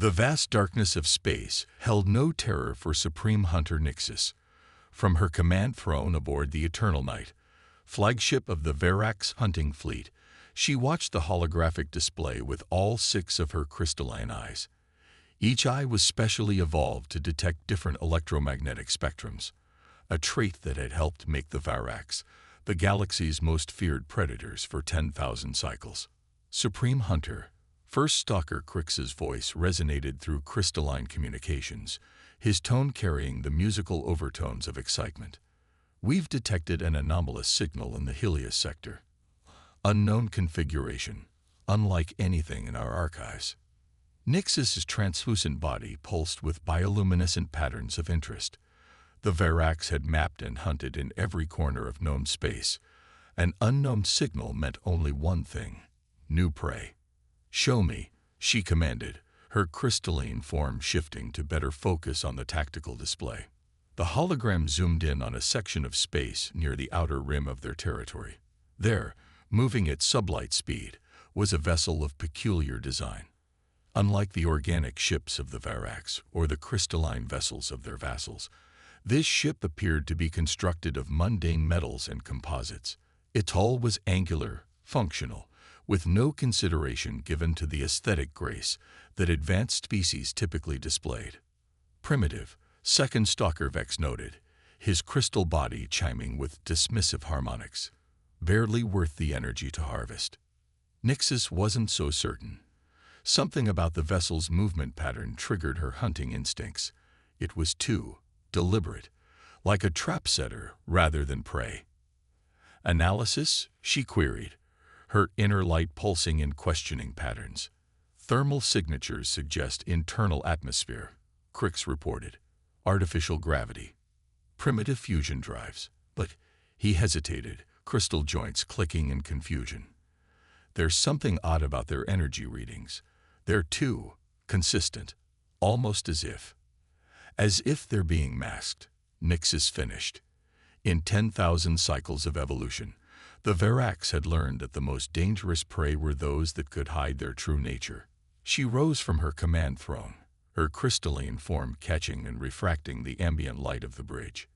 The vast darkness of space held no terror for Supreme Hunter Nixis. From her command throne aboard the Eternal Night, flagship of the Verax hunting fleet, she watched the holographic display with all 6 of her crystalline eyes. Each eye was specially evolved to detect different electromagnetic spectrums, a trait that had helped make the Verax the galaxy's most feared predators for 10,000 cycles. Supreme Hunter, First Stalker Crix's voice resonated through crystalline communications, his tone carrying the musical overtones of excitement. We've detected an anomalous signal in the Helios sector. Unknown configuration, unlike anything in our archives. Nixis's translucent body pulsed with bioluminescent patterns of interest. The Verax had mapped and hunted in every corner of known space. An unknown signal meant only one thing: new prey. "Show me," she commanded, her crystalline form shifting to better focus on the tactical display. The hologram zoomed in on a section of space near the outer rim of their territory. There, moving at sublight speed, was a vessel of peculiar design. Unlike the organic ships of the Verax or the crystalline vessels of their vassals, this ship appeared to be constructed of mundane metals and composites. Its hull was angular, functional, with no consideration given to the aesthetic grace that advanced species typically displayed. Primitive, Second Stalker Vex noted, his crystal body chiming with dismissive harmonics. Barely worth the energy to harvest. Nixis wasn't so certain. Something about the vessel's movement pattern triggered her hunting instincts. It was too deliberate, like a trap setter rather than prey. "Analysis?" she queried, her inner light pulsing in questioning patterns. "Thermal signatures suggest internal atmosphere," Crix reported. "Artificial gravity. Primitive fusion drives." But he hesitated, crystal joints clicking in confusion. "There's something odd about their energy readings. They're too consistent, almost as if they're being masked," Nixis finished. In 10,000 cycles of evolution, the Verax had learned that the most dangerous prey were those that could hide their true nature. She rose from her command throne, her crystalline form catching and refracting the ambient light of the bridge.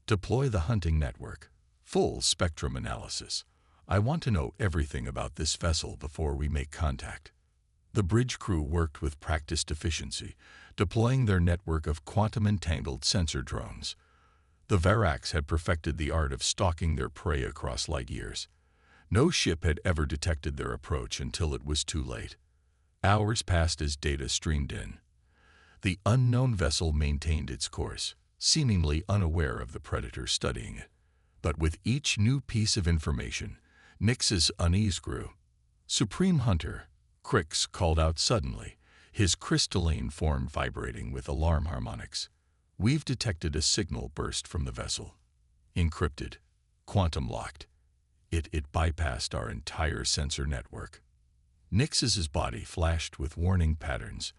"Deploy the hunting network. Full spectrum analysis. I want to know everything about this vessel before we make contact." The bridge crew worked with practiced efficiency, deploying their network of quantum-entangled sensor drones. The Verax had perfected the art of stalking their prey across light years. No ship had ever detected their approach until it was too late. Hours passed as data streamed in. The unknown vessel maintained its course, seemingly unaware of the predator studying it. But with each new piece of information, Nix's unease grew. "Supreme Hunter," Crix called out suddenly, his crystalline form vibrating with alarm harmonics. "We've detected a signal burst from the vessel. Encrypted, quantum-locked. It bypassed our entire sensor network." Nixis's body flashed with warning patterns.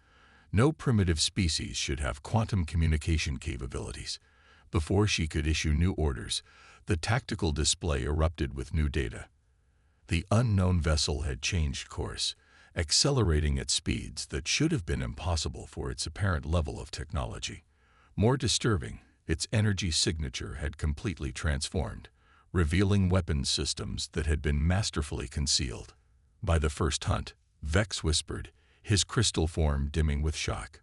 No primitive species should have quantum communication capabilities. Before she could issue new orders, the tactical display erupted with new data. The unknown vessel had changed course, accelerating at speeds that should have been impossible for its apparent level of technology. More disturbing, its energy signature had completely transformed, revealing weapons systems that had been masterfully concealed. By the first hunt, Vex whispered, his crystal form dimming with shock.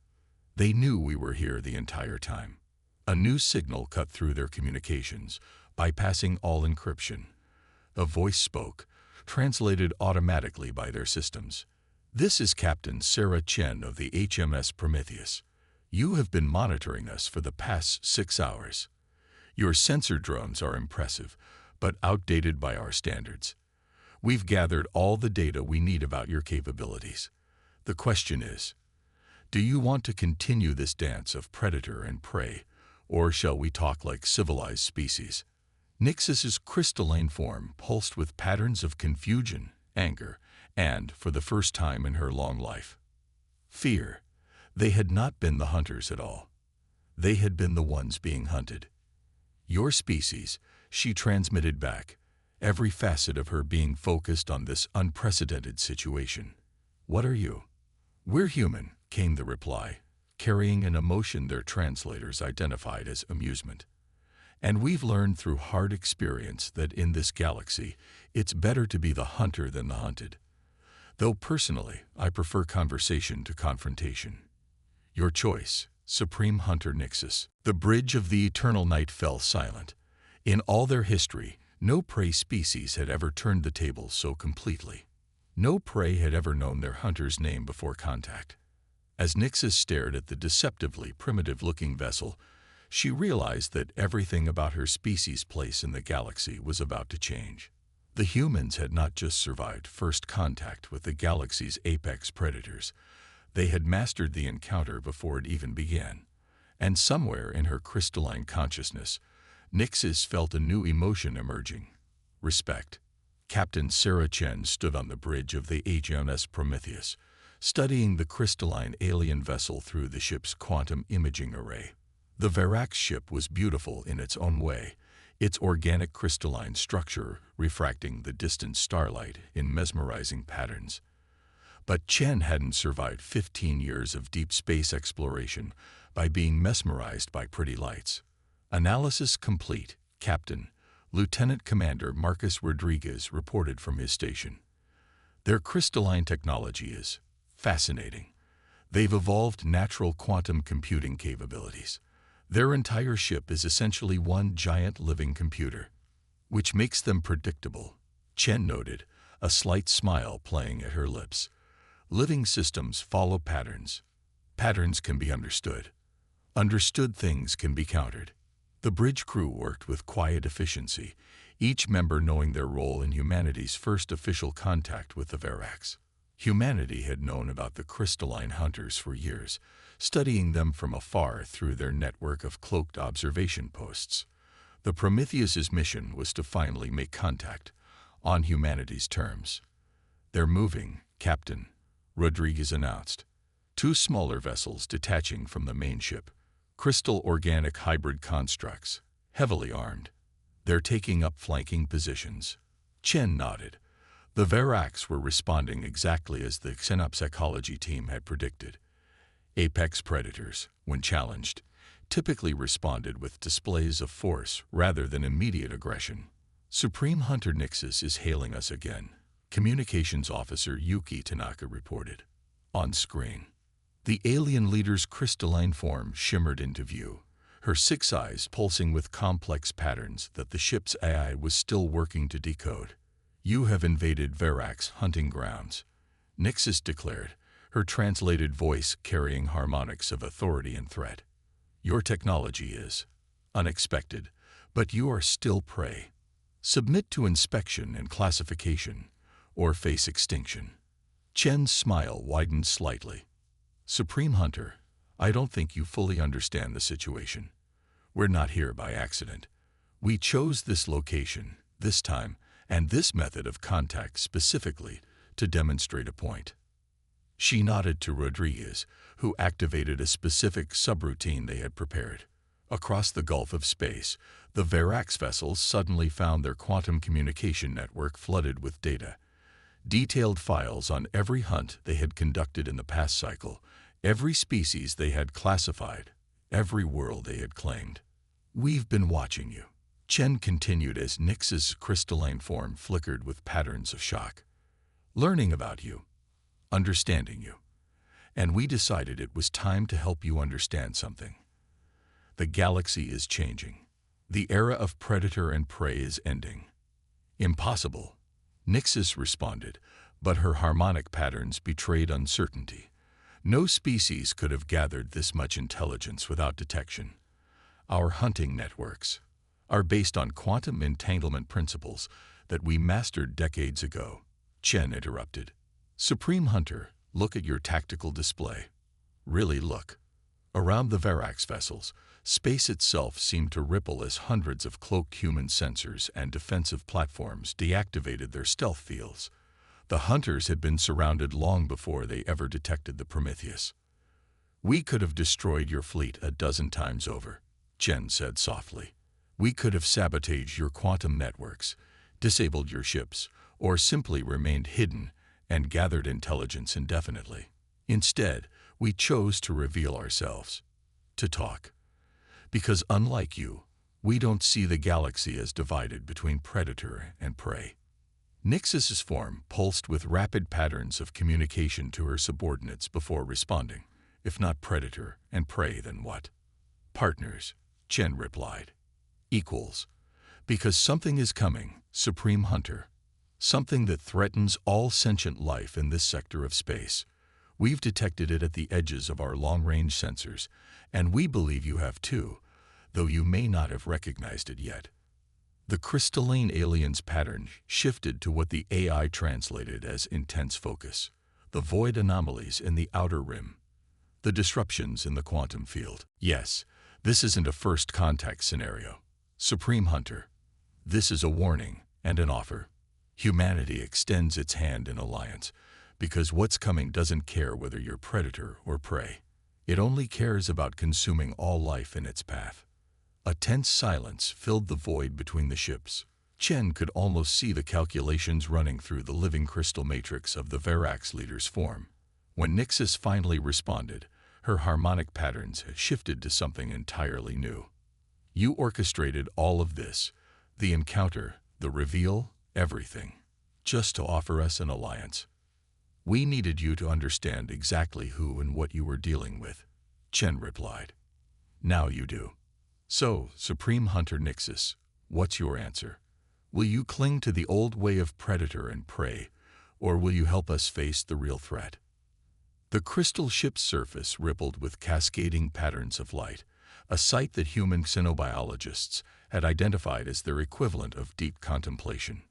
"They knew we were here the entire time." A new signal cut through their communications, bypassing all encryption. A voice spoke, translated automatically by their systems. "This is Captain Sarah Chen of the HMS Prometheus. You have been monitoring us for the past 6 hours. Your sensor drones are impressive, but outdated by our standards. We've gathered all the data we need about your capabilities. The question is, do you want to continue this dance of predator and prey, or shall we talk like civilized species?" Nixis's crystalline form pulsed with patterns of confusion, anger, and, for the first time in her long life, fear. They had not been the hunters at all. They had been the ones being hunted. "Your species," she transmitted back, every facet of her being focused on this unprecedented situation. "What are you? "We're human," came the reply, carrying an emotion their translators identified as amusement. "And we've learned through hard experience that in this galaxy, it's better to be the hunter than the hunted. Though personally, I prefer conversation to confrontation. Your choice, Supreme Hunter Nixus." The bridge of the eternal night fell silent. In all their history, no prey species had ever turned the tables so completely. No prey had ever known their hunter's name before contact. As Nixus stared at the deceptively primitive-looking vessel, she realized that everything about her species' place in the galaxy was about to change. The humans had not just survived first contact with the galaxy's apex predators. They had mastered the encounter before it even began. And somewhere in her crystalline consciousness, Nixus felt a new emotion emerging: respect. Captain Sarah Chen stood on the bridge of the HMS Prometheus, studying the crystalline alien vessel through the ship's quantum imaging array. The Verax ship was beautiful in its own way, its organic crystalline structure refracting the distant starlight in mesmerizing patterns. But Chen hadn't survived 15 years of deep space exploration by being mesmerized by pretty lights. "Analysis complete, Captain," Lieutenant Commander Marcus Rodriguez reported from his station. "Their crystalline technology is fascinating. They've evolved natural quantum computing capabilities. Their entire ship is essentially one giant living computer, which makes them predictable," Chen noted, a slight smile playing at her lips. "Living systems follow patterns. Patterns can be understood. Understood things can be countered." The bridge crew worked with quiet efficiency, each member knowing their role in humanity's first official contact with the Verax. Humanity had known about the crystalline hunters for years, studying them from afar through their network of cloaked observation posts. The Prometheus's mission was to finally make contact, on humanity's terms. "They're moving, Captain," Rodriguez announced. Two smaller vessels detaching from the main ship, crystal organic hybrid constructs, heavily armed. "They're taking up flanking positions." Chen nodded. The Verax were responding exactly as the xenopsychology team had predicted. Apex predators, when challenged, typically responded with displays of force rather than immediate aggression. "Supreme Hunter Nixus is hailing us again," Communications Officer Yuki Tanaka reported. On screen, the alien leader's crystalline form shimmered into view, her 6 eyes pulsing with complex patterns that the ship's AI was still working to decode. "You have invaded Verax hunting grounds," Nixus declared, her translated voice carrying harmonics of authority and threat. "Your technology is unexpected, but you are still prey. Submit to inspection and classification, or face extinction." Chen's smile widened slightly. "Supreme Hunter, I don't think you fully understand the situation. We're not here by accident. We chose this location, this time, and this method of contact specifically to demonstrate a point." She nodded to Rodriguez, who activated a specific subroutine they had prepared. Across the gulf of space, the Verax vessels suddenly found their quantum communication network flooded with data. Detailed files on every hunt they had conducted in the past cycle, every species they had classified, every world they had claimed. "We've been watching you," Chen continued as Nix's crystalline form flickered with patterns of shock. "Learning about you, understanding you. And we decided it was time to help you understand something. The galaxy is changing. The era of predator and prey is ending." "Impossible," Nixus responded, but her harmonic patterns betrayed uncertainty. "No species could have gathered this much intelligence without detection. Our hunting networks are based on quantum entanglement principles that we mastered decades ago," Chen interrupted. "Supreme Hunter, look at your tactical display. Really look." Around the Verax vessels, space itself seemed to ripple as hundreds of cloaked human sensors and defensive platforms deactivated their stealth fields. The hunters had been surrounded long before they ever detected the Prometheus. "We could have destroyed your fleet a dozen times over," Chen said softly. "We could have sabotaged your quantum networks, disabled your ships, or simply remained hidden and gathered intelligence indefinitely. Instead, we chose to reveal ourselves, to talk. Because unlike you, we don't see the galaxy as divided between predator and prey. Nixus's form pulsed with rapid patterns of communication to her subordinates before responding. If not predator and prey, then what? Partners, Chen replied. Equals. Because something is coming, Supreme Hunter. Something that threatens all sentient life in this sector of space. We've detected it at the edges of our long-range sensors, and we believe you have too, though you may not have recognized it yet. The crystalline alien's pattern shifted to what the AI translated as intense focus, the void anomalies in the outer rim, the disruptions in the quantum field. Yes, this isn't a first contact scenario. Supreme Hunter, this is a warning and an offer. Humanity extends its hand in alliance, because what's coming doesn't care whether you're predator or prey. It only cares about consuming all life in its path. A tense silence filled the void between the ships. Chen could almost see the calculations running through the living crystal matrix of the Verax leader's form. When Nixus finally responded, her harmonic patterns had shifted to something entirely new. You orchestrated all of this, the encounter, the reveal, everything, just to offer us an alliance. We needed you to understand exactly who and what you were dealing with, Chen replied. Now you do. So, Supreme Hunter Nixus, what's your answer? Will you cling to the old way of predator and prey, or will you help us face the real threat? The crystal ship's surface rippled with cascading patterns of light, a sight that human xenobiologists had identified as their equivalent of deep contemplation.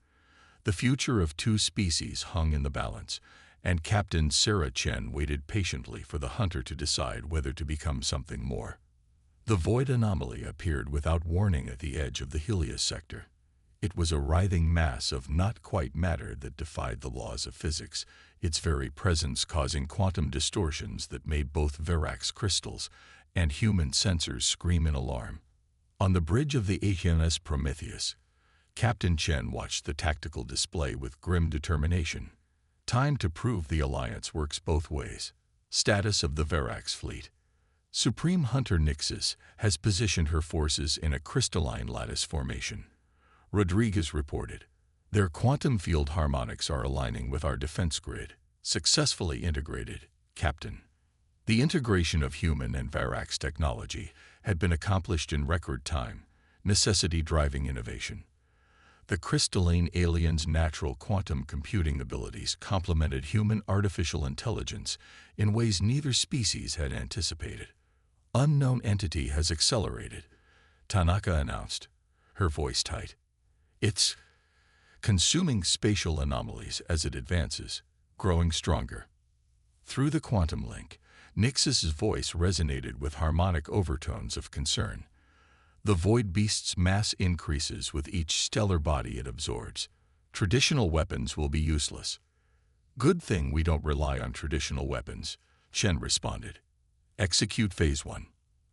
The future of two species hung in the balance, and Captain Sarah Chen waited patiently for the hunter to decide whether to become something more. The void anomaly appeared without warning at the edge of the Helios sector. It was a writhing mass of not-quite matter that defied the laws of physics, its very presence causing quantum distortions that made both Verax crystals and human sensors scream in alarm. On the bridge of the HMS Prometheus, Captain Chen watched the tactical display with grim determination. Time to prove the alliance works both ways. Status of the Verax fleet. Supreme Hunter Nixus has positioned her forces in a crystalline lattice formation. Rodriguez reported, their quantum field harmonics are aligning with our defense grid. Successfully integrated, Captain. The integration of human and Verax technology had been accomplished in record time, necessity driving innovation. The crystalline alien's natural quantum computing abilities complemented human artificial intelligence in ways neither species had anticipated. Unknown entity has accelerated, Tanaka announced, her voice tight. It's consuming spatial anomalies as it advances, growing stronger. Through the quantum link, Nixus's voice resonated with harmonic overtones of concern. The void beast's mass increases with each stellar body it absorbs. Traditional weapons will be useless. Good thing we don't rely on traditional weapons, Chen responded. Execute Phase 1.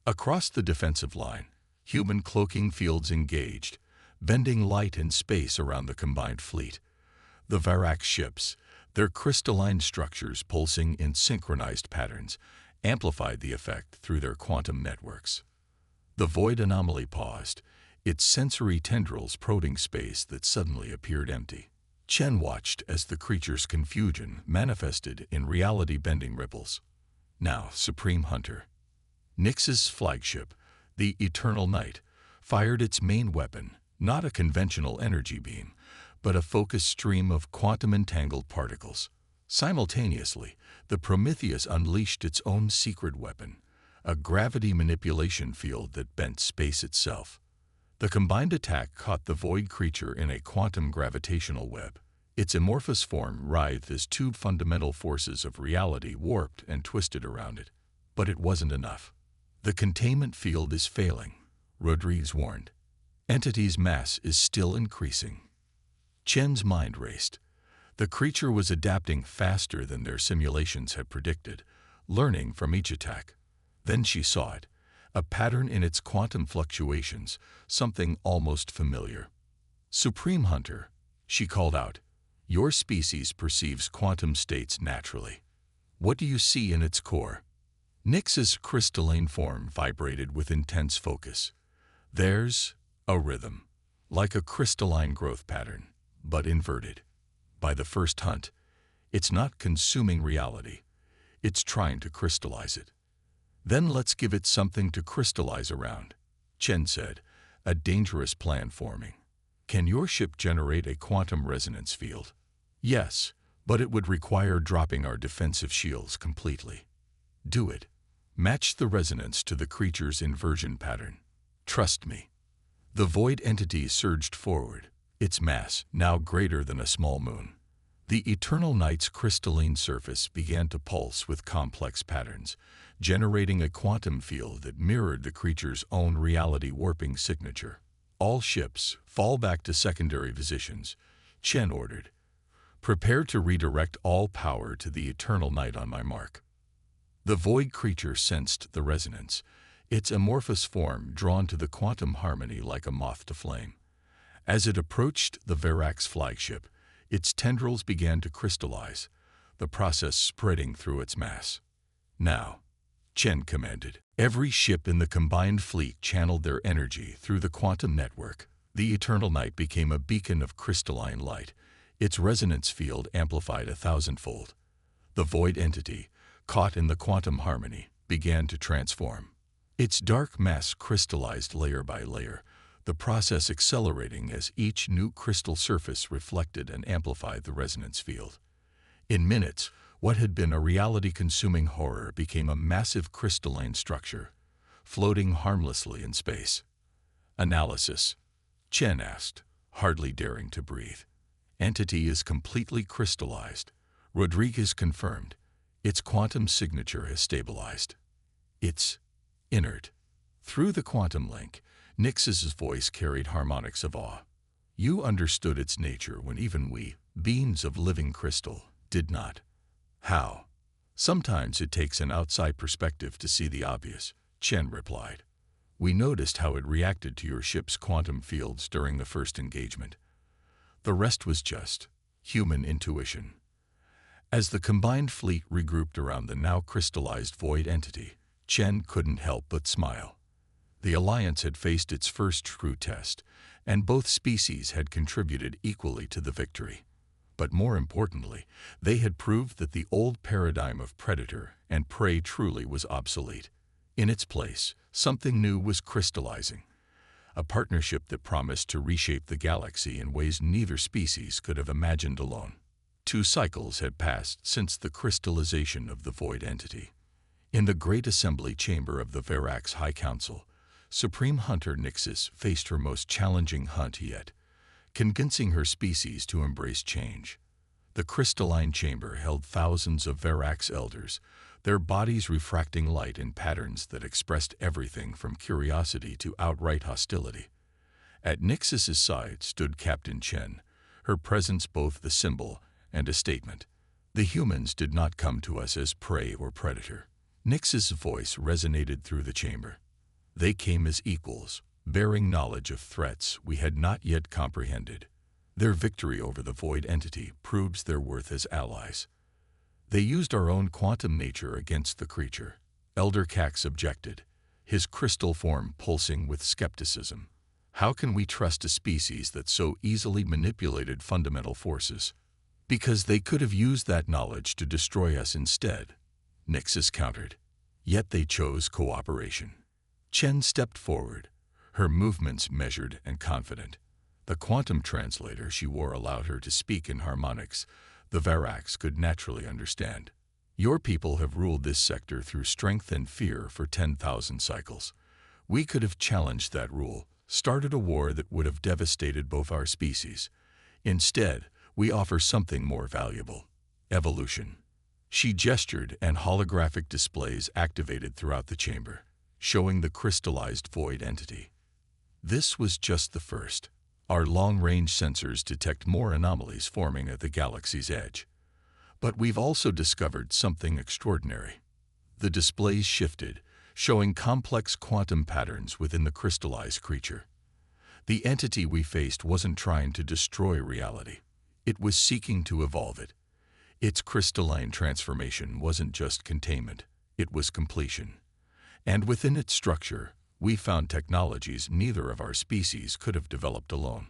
Across the defensive line, human cloaking fields engaged, bending light and space around the combined fleet. The Verax ships, their crystalline structures pulsing in synchronized patterns, amplified the effect through their quantum networks. The void anomaly paused, its sensory tendrils prodding space that suddenly appeared empty. Chen watched as the creature's confusion manifested in reality-bending ripples. Now, Supreme Hunter. Nix's flagship, the Eternal Night, fired its main weapon, not a conventional energy beam, but a focused stream of quantum-entangled particles. Simultaneously, the Prometheus unleashed its own secret weapon, a gravity manipulation field that bent space itself. The combined attack caught the void creature in a quantum gravitational web. Its amorphous form writhed as two fundamental forces of reality warped and twisted around it. But it wasn't enough. The containment field is failing, Rodriguez warned. Entity's mass is still increasing. Chen's mind raced. The creature was adapting faster than their simulations had predicted, learning from each attack. Then she saw it, a pattern in its quantum fluctuations, something almost familiar. Supreme Hunter, she called out, your species perceives quantum states naturally. What do you see in its core? Nyx's crystalline form vibrated with intense focus. There's a rhythm, like a crystalline growth pattern, but inverted. By the first hunt, it's not consuming reality. It's trying to crystallize it. Then let's give it something to crystallize around, Chen said, a dangerous plan forming. Can your ship generate a quantum resonance field? Yes, but it would require dropping our defensive shields completely. Do it. Match the resonance to the creature's inversion pattern. Trust me. The void entity surged forward, its mass now greater than a small moon. The eternal night's crystalline surface began to pulse with complex patterns, generating a quantum field that mirrored the creature's own reality warping signature. All ships, fall back to secondary positions, Chen ordered. Prepare to redirect all power to the eternal night on my mark. The void creature sensed the resonance, its amorphous form drawn to the quantum harmony like a moth to flame. As it approached the Verax flagship, its tendrils began to crystallize, the process spreading through its mass. Now, Chen commanded. Every ship in the combined fleet channeled their energy through the quantum network. The eternal night became a beacon of crystalline light, its resonance field amplified 1,000-fold. The void entity, caught in the quantum harmony, began to transform. Its dark mass crystallized layer by layer, the process accelerating as each new crystal surface reflected and amplified the resonance field. In minutes, what had been a reality-consuming horror became a massive crystalline structure, floating harmlessly in space. Analysis, Chen asked, hardly daring to breathe. Entity is completely crystallized. Rodriguez confirmed. Its quantum signature has stabilized. It's inert. Through the quantum link, Nyx's voice carried harmonics of awe. You understood its nature when even we, beings of living crystal, did not. How? Sometimes it takes an outside perspective to see the obvious, Chen replied. We noticed how it reacted to your ship's quantum fields during the first engagement. The rest was just human intuition. As the combined fleet regrouped around the now crystallized void entity, Chen couldn't help but smile. The Alliance had faced its first true test, and both species had contributed equally to the victory. But more importantly, they had proved that the old paradigm of predator and prey truly was obsolete. In its place, something new was crystallizing. A partnership that promised to reshape the galaxy in ways neither species could have imagined alone. 2 cycles had passed since the crystallization of the void entity. In the great assembly chamber of the Verax High Council, Supreme Hunter Nyxis faced her most challenging hunt yet, convincing her species to embrace change. The crystalline chamber held thousands of Verax elders, their bodies refracting light in patterns that expressed everything from curiosity to outright hostility. At Nyxis's side stood Captain Chen, her presence both the symbol and a statement. The humans did not come to us as prey or predator. Nyx's voice resonated through the chamber. They came as equals, bearing knowledge of threats we had not yet comprehended. Their victory over the void entity proves their worth as allies. They used our own quantum nature against the creature, Elder Cax objected, his crystal form pulsing with skepticism. How can we trust a species that so easily manipulated fundamental forces? Because they could have used that knowledge to destroy us instead, Nyxis countered. Yet they chose cooperation. Chen stepped forward, her movements measured and confident. The quantum translator she wore allowed her to speak in harmonics the Verax could naturally understand. Your people have ruled this sector through strength and fear for 10,000 cycles. We could have challenged that rule, started a war that would have devastated both our species. Instead, we offer something more valuable: evolution. She gestured, and holographic displays activated throughout the chamber, showing the crystallized void entity. This was just the first. Our long-range sensors detect more anomalies forming at the galaxy's edge. But we've also discovered something extraordinary. The displays shifted, showing complex quantum patterns within the crystallized creature. The entity we faced wasn't trying to destroy reality. It was seeking to evolve it. Its crystalline transformation wasn't just containment, it was completion. And within its structure, we found technologies neither of our species could have developed alone.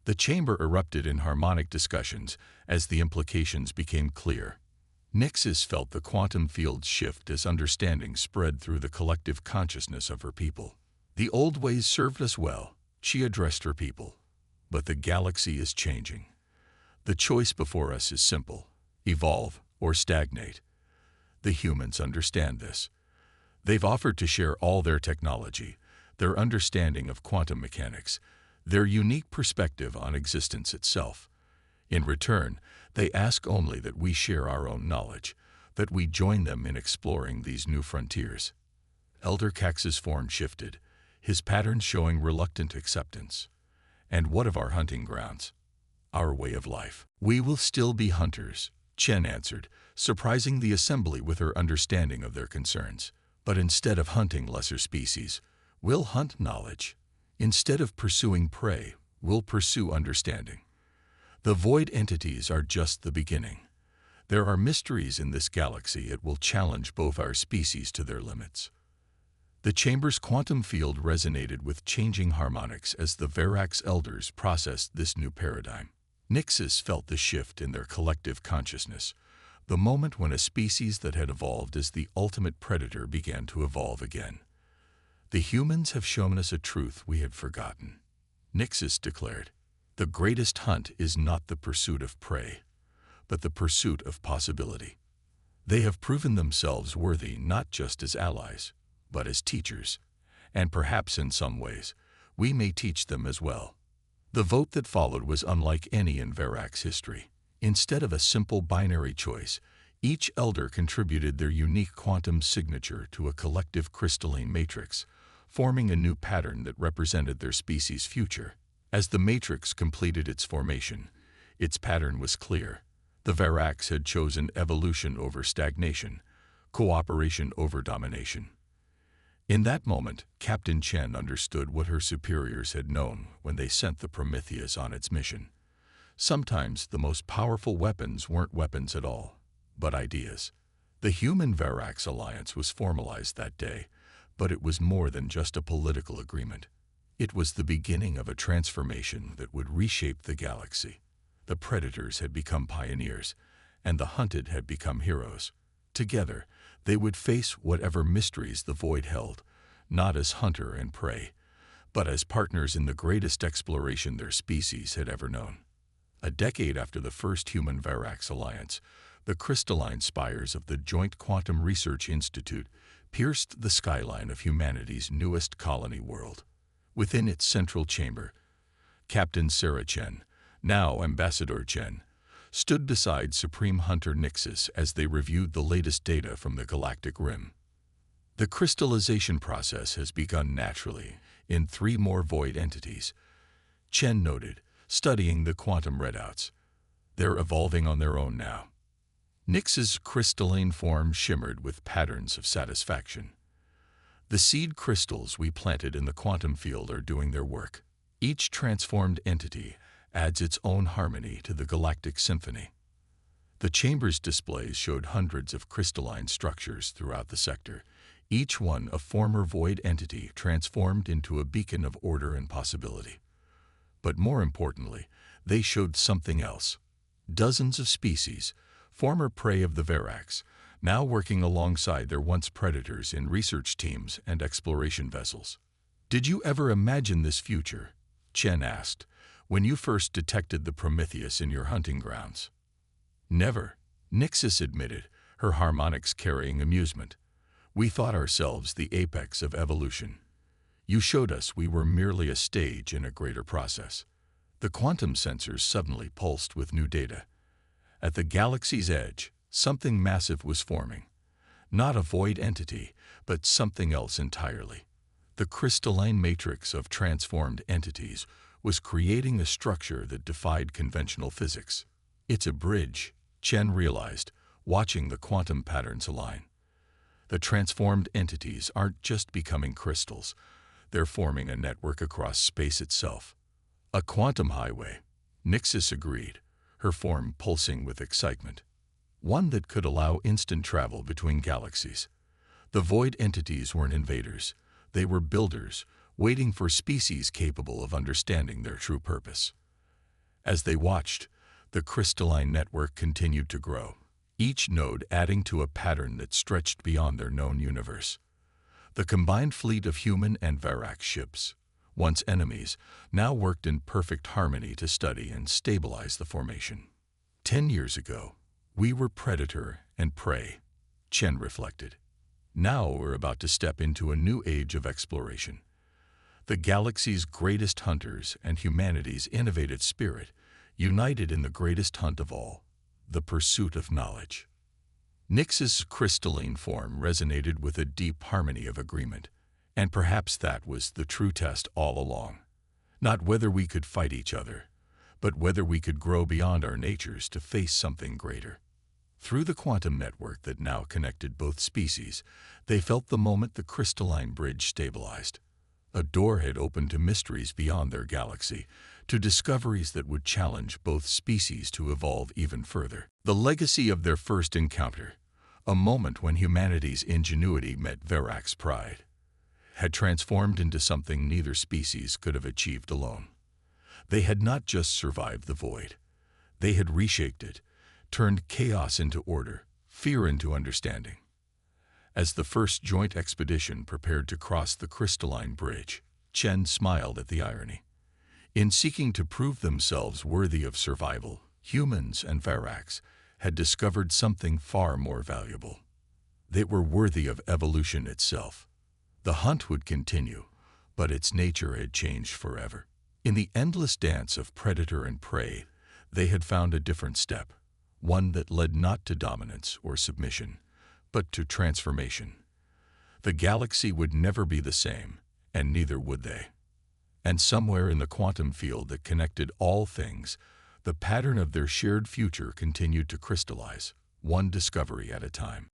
The chamber erupted in harmonic discussions as the implications became clear. Nixis felt the quantum field shift as understanding spread through the collective consciousness of her people. The old ways served us well, she addressed her people. But the galaxy is changing. The choice before us is simple: evolve or stagnate. The humans understand this. They've offered to share all their technology, their understanding of quantum mechanics, their unique perspective on existence itself. In return, they ask only that we share our own knowledge, that we join them in exploring these new frontiers. Elder Cax's form shifted, his patterns showing reluctant acceptance. And what of our hunting grounds? Our way of life? We will still be hunters, Chen answered, surprising the assembly with her understanding of their concerns. But instead of hunting lesser species, we'll hunt knowledge. Instead of pursuing prey, we'll pursue understanding. The void entities are just the beginning. There are mysteries in this galaxy that will challenge both our species to their limits. The chamber's quantum field resonated with changing harmonics as the Verax elders processed this new paradigm. Nixis felt the shift in their collective consciousness, the moment when a species that had evolved as the ultimate predator began to evolve again. The humans have shown us a truth we had forgotten, Nixis declared. The greatest hunt is not the pursuit of prey, but the pursuit of possibility. They have proven themselves worthy not just as allies, but as teachers, and perhaps in some ways, we may teach them as well. The vote that followed was unlike any in Verax history. Instead of a simple binary choice, each elder contributed their unique quantum signature to a collective crystalline matrix, forming a new pattern that represented their species' future. As the matrix completed its formation, its pattern was clear. The Verax had chosen evolution over stagnation, cooperation over domination. In that moment, Captain Chen understood what her superiors had known when they sent the Prometheus on its mission. Sometimes the most powerful weapons weren't weapons at all, but ideas. The Human-Verax alliance was formalized that day, but it was more than just a political agreement. It was the beginning of a transformation that would reshape the galaxy. The predators had become pioneers, and the hunted had become heroes. Together, they would face whatever mysteries the void held, not as hunter and prey, but as partners in the greatest exploration their species had ever known. A decade after the first Human-Verax alliance, the crystalline spires of the Joint Quantum Research Institute pierced the skyline of humanity's newest colony world. Within its central chamber, Captain Sarah Chen, now Ambassador Chen, stood beside Supreme Hunter Nixis as they reviewed the latest data from the Galactic Rim. The crystallization process has begun naturally in 3 more void entities, Chen noted, studying the quantum readouts. They're evolving on their own now. Nix's crystalline form shimmered with patterns of satisfaction. The seed crystals we planted in the quantum field are doing their work. Each transformed entity adds its own harmony to the galactic symphony. The chamber's displays showed hundreds of crystalline structures throughout the sector, each one a former void entity transformed into a beacon of order and possibility. But more importantly, they showed something else. Dozens of species, former prey of the Verax, now working alongside their once predators in research teams and exploration vessels. Did you ever imagine this future? Chen asked, when you first detected the Prometheus in your hunting grounds. Never, Nixis admitted, her harmonics carrying amusement. We thought ourselves the apex of evolution. You showed us we were merely a stage in a greater process. The quantum sensors suddenly pulsed with new data. At the galaxy's edge, something massive was forming. Not a void entity, but something else entirely. The crystalline matrix of transformed entities was creating a structure that defied conventional physics. It's a bridge, Chen realized, watching the quantum patterns align. The transformed entities aren't just becoming crystals, they're forming a network across space itself. A quantum highway, Nixis agreed, her form pulsing with excitement. one that could allow instant travel between galaxies. The void entities weren't invaders. They were builders, waiting for species capable of understanding their true purpose. As they watched, the crystalline network continued to grow, each node adding to a pattern that stretched beyond their known universe. The combined fleet of human and Verax ships, once enemies, now worked in perfect harmony to study and stabilize the formation. 10 years ago, we were predator and prey, Chen reflected. Now we're about to step into a new age of exploration. The galaxy's greatest hunters and humanity's innovative spirit united in the greatest hunt of all, the pursuit of knowledge. Nyx's crystalline form resonated with a deep harmony of agreement, and perhaps that was the true test all along. Not whether we could fight each other, but whether we could grow beyond our natures to face something greater. Through the quantum network that now connected both species, they felt the moment the crystalline bridge stabilized. A door had opened to mysteries beyond their galaxy, to discoveries that would challenge both species to evolve even further. The legacy of their first encounter, a moment when humanity's ingenuity met Verax's pride, had transformed into something neither species could have achieved alone. They had not just survived the void. They had reshaped it, turned chaos into order, fear into understanding. As the first joint expedition prepared to cross the crystalline bridge, Chen smiled at the irony. In seeking to prove themselves worthy of survival, humans and Verax had discovered something far more valuable. They were worthy of evolution itself. The hunt would continue, but its nature had changed forever. In the endless dance of predator and prey, they had found a different step, one that led not to dominance or submission, but to transformation. The galaxy would never be the same, and neither would they. And somewhere in the quantum field that connected all things, the pattern of their shared future continued to crystallize, one discovery at a time.